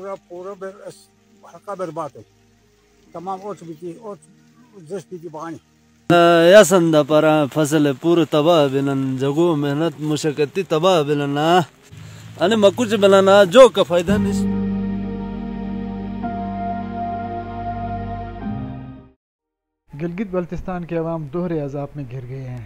حلقہ برباد ہے تمام اوچ بیتی اوچ زش بیتی بانی یا سندا پرا فصل پور تباہ بلن جگو محنت مشقتی تباہ بلنا انے مکوچ بلنا جو کا فائدہ نہیں. گلگت بلتستان کے عوام دوہرے عذاب میں گھر گئے ہیں.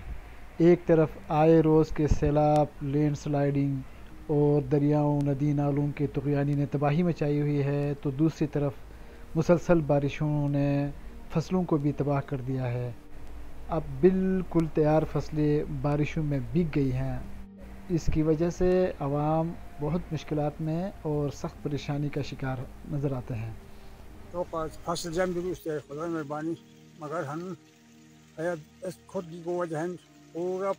ایک طرف آئے روز کے سیلاب، لینڈ سلائیڈنگ اور دریاؤں ندی نالوں کے طغیانی نے تباہی مچائی ہوئی ہے، تو دوسری طرف مسلسل بارشوں نے فصلوں کو بھی تباہ کر دیا ہے. اب بالکل تیار فصلیں بارشوں میں بھیگ گئی ہیں. اس کی وجہ سے عوام بہت مشکلات میں اور سخت پریشانی کا شکار نظر آتے ہیں. تو فصل جم درست ہے خدا مہربانی، مگر ہم اس خود کی وجہ پورا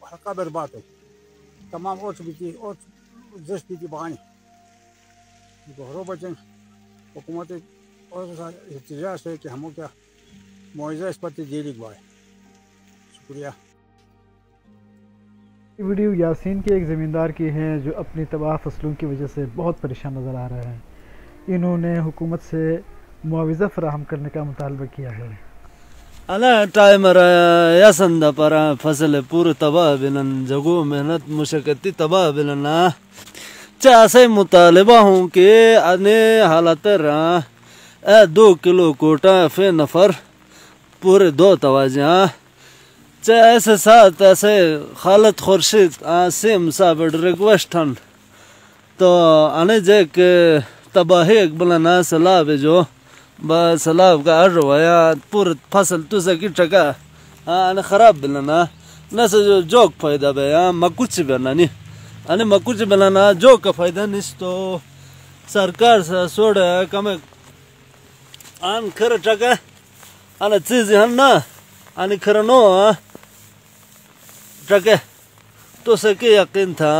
حلقہ برباد ہے تمام اوچ بیتی اوچ زش بیتی بانی گہرو بچن حکومت اور احتجاج ہے کہ ہموں کیا معاوضہ اس پر تجیلی گوائے. شکریہ. یہ ویڈیو یاسین کے ایک زمیندار کی ہے جو اپنی تباہ فصلوں کی وجہ سے بہت پریشان نظر آ رہے ہیں. انہوں نے حکومت سے معاوضہ فراہم کرنے کا مطالبہ کیا ہے. انا ٹائمر یا سندا پرا فصل پور تباہ بلن جگو محنت مشقتی تباہ بلنا چاسے مطالبہ ہوں کہ انے حالت رہا 2 کلو کوٹا فی نفر پورے 2 توازیاں ایسے ساتھ ایسے خالد خورشید سیم صاحب ریکویسٹن تو آنے جے کہ تباہی اقبلنا سلاب جو با سلاب کا روایا پورا فصل تو سکی ٹکا آنے خراب بلنا نسا جو جوک فائدہ بیا مکوچ بلنا نی آنے مکوچ بلنا جو کا فائدہ نیس تو سرکار سے سوڑ کم آن کھر ٹکا آنے چیزی ہن نا آنے کھر نو ٹکا تو سکی یقین تھا